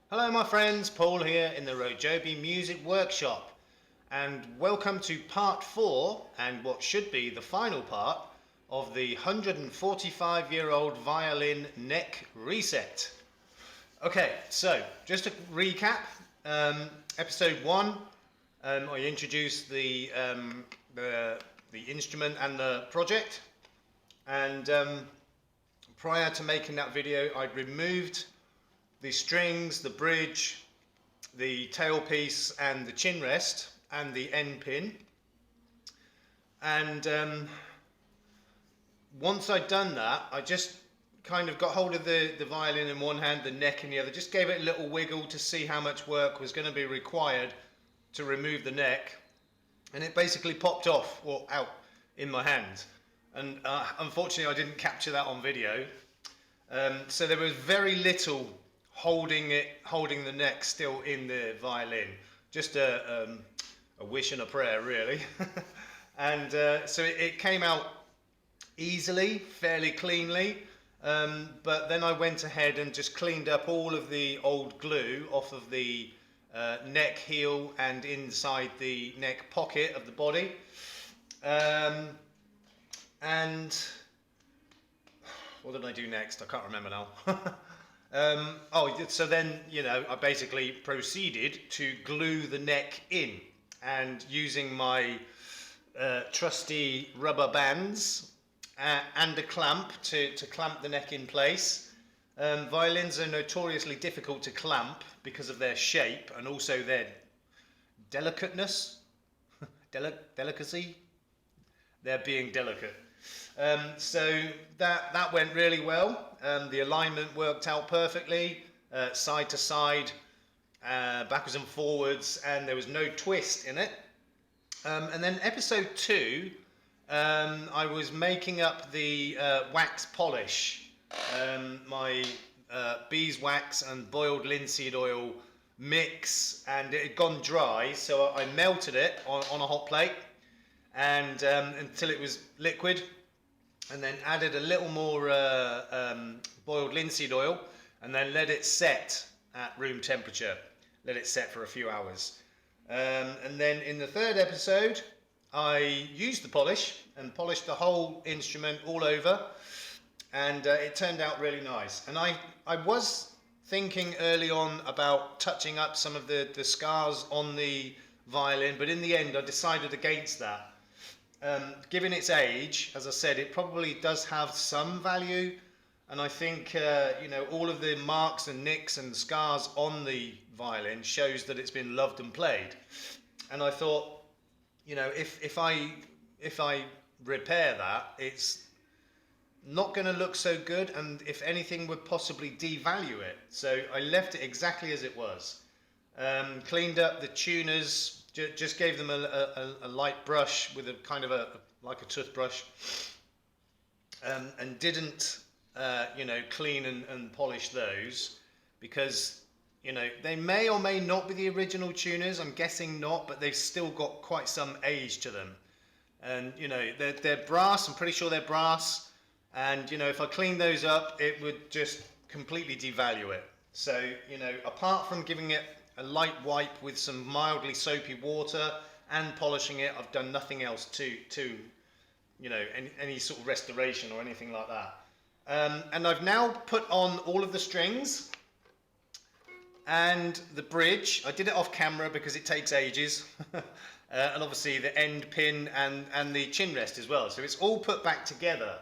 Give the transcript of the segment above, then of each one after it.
Hello my friends, Paul here in the RoJoBe Music Workshop, and welcome to part 4 and what should be the final part of the 145-year-old violin neck reset. Okay, so just to recap, episode 1 I introduced the instrument and the project, and prior to making that video I'd removed the strings, the bridge, the tailpiece and the chin rest and the end pin. And once I'd done that, I just kind of got hold of the violin in one hand, the neck in the other, just gave it a little wiggle to see how much work was going to be required to remove the neck, and it basically popped off or out in my hand. And unfortunately I didn't capture that on video, so there was very little holding the neck still in the violin. Just a wish and a prayer, really. And so it came out easily, fairly cleanly, but then I went ahead and just cleaned up all of the old glue off of the neck heel and inside the neck pocket of the body. And what did I do next? I can't remember now. So then, I basically proceeded to glue the neck in, and using my trusty rubber bands and a clamp to clamp the neck in place. Violins are notoriously difficult to clamp because of their shape and also their delicacy. They're being delicate. So that went really well. The alignment worked out perfectly, side to side, backwards and forwards, and there was no twist in it. And then episode 2, I was making up the wax polish, my beeswax and boiled linseed oil mix, and it had gone dry, so I melted it on a hot plate and until it was liquid, and then added a little more boiled linseed oil, and then let it set at room temperature. Let it set for a few hours. And then in the third episode, I used the polish and polished the whole instrument all over, and it turned out really nice. And I was thinking early on about touching up some of the scars on the violin, but in the end I decided against that. Given its age, as I said, it probably does have some value, and I think all of the marks and nicks and scars on the violin shows that it's been loved and played. And I thought, if I repair that, it's not going to look so good, and if anything would possibly devalue it. So I left it exactly as it was. Cleaned up the tuners. Just gave them a light brush with a kind of like a toothbrush, and didn't clean and polish those, because they may or may not be the original tuners. I'm guessing not, but they've still got quite some age to them, and they're brass. I'm pretty sure they're brass, and if I clean those up, it would just completely devalue it. So apart from giving it a light wipe with some mildly soapy water and polishing it, I've done nothing else to any sort of restoration or anything like that. And I've now put on all of the strings and the bridge. I did it off camera because it takes ages. And obviously the end pin and the chin rest as well. So it's all put back together.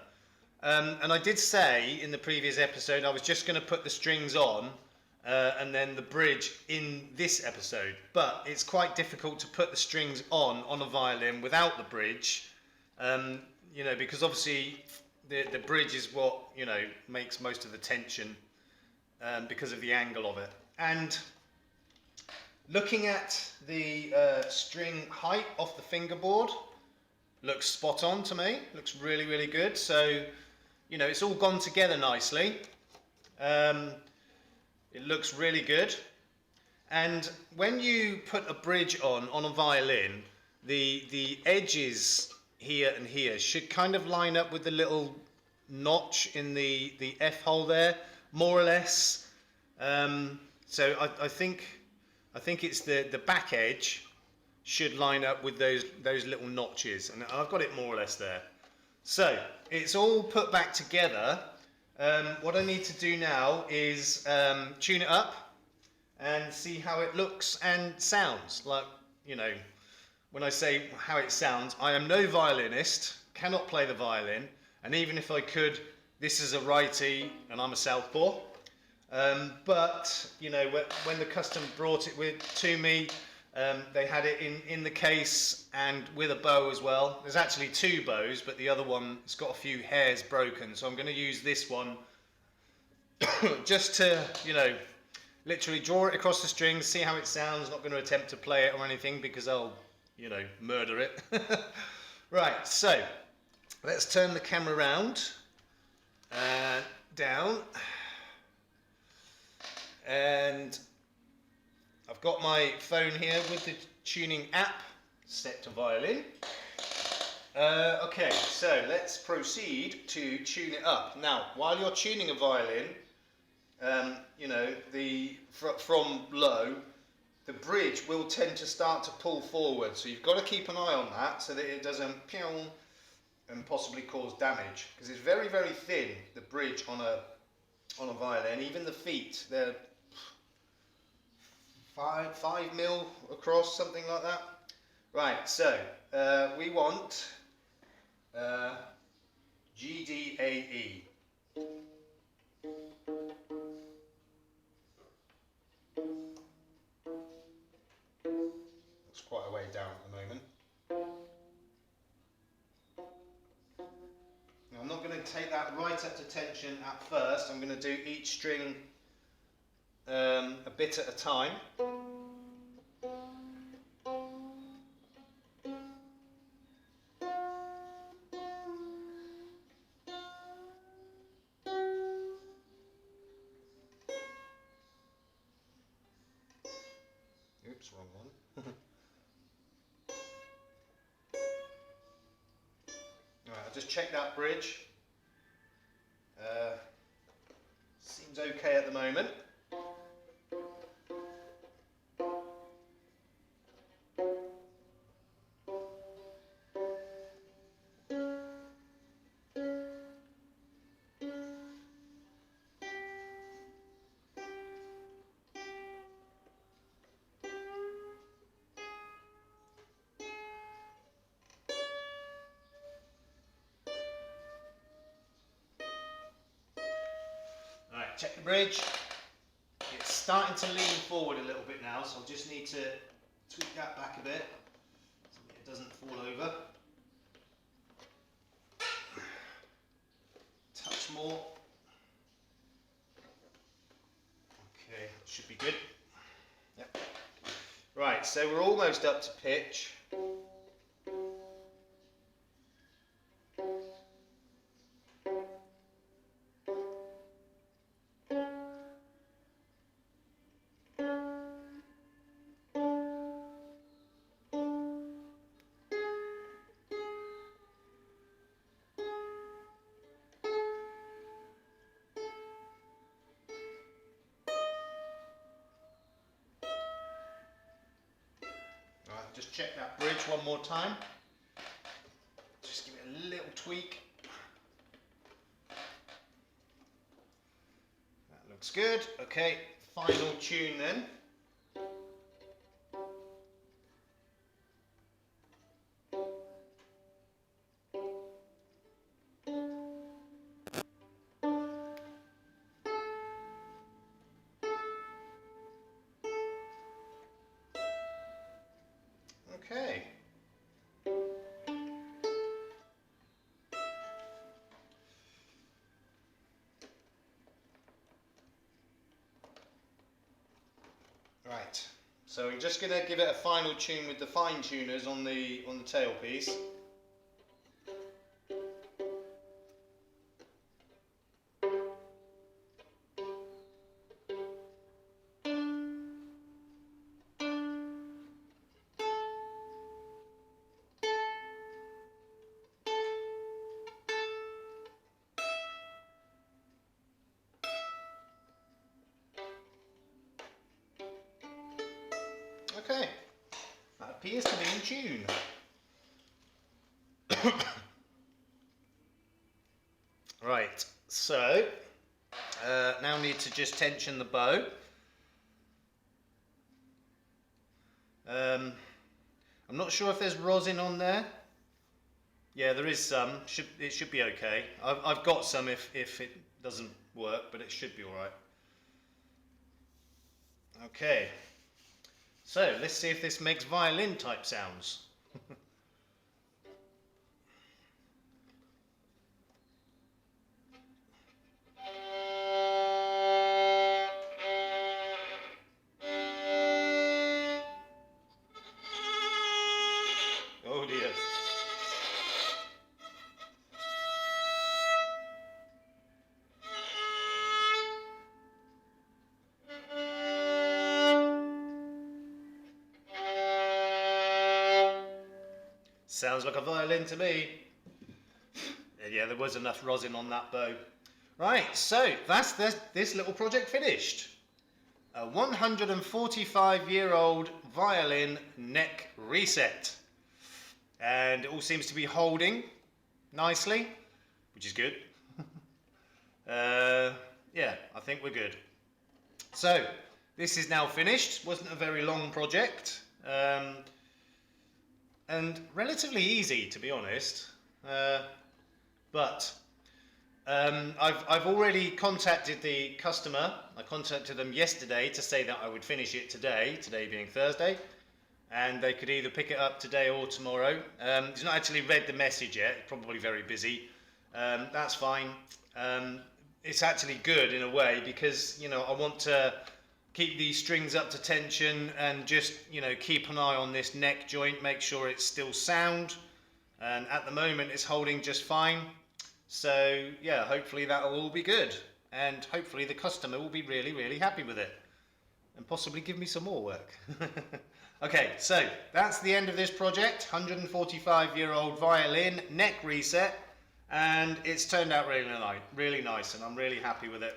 And I did say in the previous episode I was just going to put the strings on and then the bridge in this episode, but it's quite difficult to put the strings on a violin without the bridge, because obviously the bridge is what makes most of the tension, because of the angle of it. And looking at the string height off the fingerboard, looks spot on to me. Looks really, really good. So it's all gone together nicely. It looks really good. And when you put a bridge on a violin, the edges here and here should kind of line up with the little notch in the F hole there, more or less. So I think it's the back edge should line up with those little notches, and I've got it more or less there. So it's all put back together. What I need to do now is tune it up and see how it looks and sounds. Like, you know, when I say how it sounds, I am no violinist, cannot play the violin, and even if I could, this is a righty and I'm a southpaw. But you know, when the customer brought it to me, they had it in the case and with a bow as well. There's actually two bows, but the other one's got a few hairs broken, so I'm going to use this one just to, you know, literally draw it across the strings, see how it sounds. Not going to attempt to play it or anything because I'll, you know, murder it. Right, so let's turn the camera around, down, and I've got my phone here with the tuning app set to violin. Okay, so let's proceed to tune it up. Now, while you're tuning a violin, you know, from low, the bridge will tend to start to pull forward. So you've got to keep an eye on that so that it doesn't pew and possibly cause damage. Because it's very, very thin, the bridge on a violin. Even the feet, they're 5 mil across, something like that. Right, so we want G, D, A, E. It's quite a way down at the moment. Now, I'm not going to take that right up to tension at first. I'm going to do each string a bit at a time. Oops, wrong one. Alright, I'll just check that bridge. Seems okay at the moment. Alright, check the bridge. It's starting to lean forward a little bit now, so I'll just need to tweak that back a bit so it doesn't fall over. Touch more. Okay, should be good. Yep. Right, so we're almost up to pitch. Just check that bridge one more time. Just give it a little tweak. That looks good. Okay, final tune then. Okay. Right. So I'm just going to give it a final tune with the fine tuners on the tailpiece. Okay, that appears to be in tune. Right, so now need to just tension the bow. I'm not sure if there's rosin on there. Yeah, there is some. It should be okay. I've got some if it doesn't work, but it should be all right. Okay, so let's see if this makes violin type sounds. Oh dear. Sounds like a violin to me. Yeah, there was enough rosin on that bow. Right, so that's this little project finished. A 145-year-old violin neck reset. And it all seems to be holding nicely, which is good. Yeah, I think we're good. So, this is now finished. Wasn't a very long project. And relatively easy, to be honest. But I've already contacted the customer. I contacted them yesterday to say that I would finish it today being Thursday, and they could either pick it up today or tomorrow. He's not actually read the message yet, probably very busy. That's fine. It's actually good in a way because, you know, I want to keep these strings up to tension and just, you know, keep an eye on this neck joint, make sure it's still sound. And at the moment it's holding just fine. So yeah, hopefully that'll all be good. And hopefully the customer will be really, really happy with it. And possibly give me some more work. Okay, so that's the end of this project. 145-year-old violin neck reset. And it's turned out really nice, and I'm really happy with it.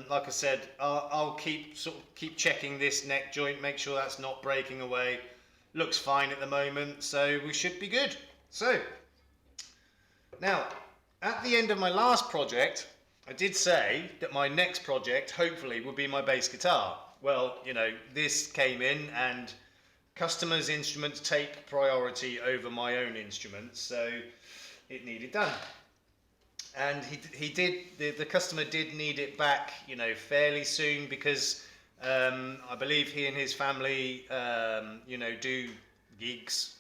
Like I said, I'll keep checking this neck joint, make sure that's not breaking away. Looks fine at the moment, so we should be good. So, now, at the end of my last project, I did say that my next project, hopefully, would be my bass guitar. Well, you know, this came in, and customers' instruments take priority over my own instruments, so it needed done. And the customer did need it back, you know, fairly soon because I believe he and his family, you know, do gigs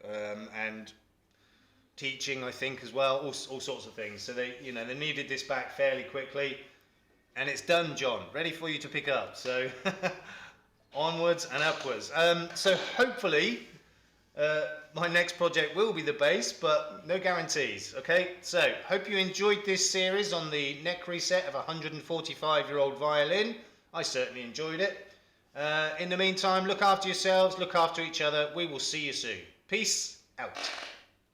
and teaching, I think, as well, all sorts of things. So they, you know, they needed this back fairly quickly, and it's done, John, ready for you to pick up. So onwards and upwards. So hopefully my next project will be the bass, but no guarantees. Okay, so hope you enjoyed this series on the neck reset of a 145-year-old violin. I certainly enjoyed it. In the meantime, look after yourselves, look after each other. We will see you soon. Peace out.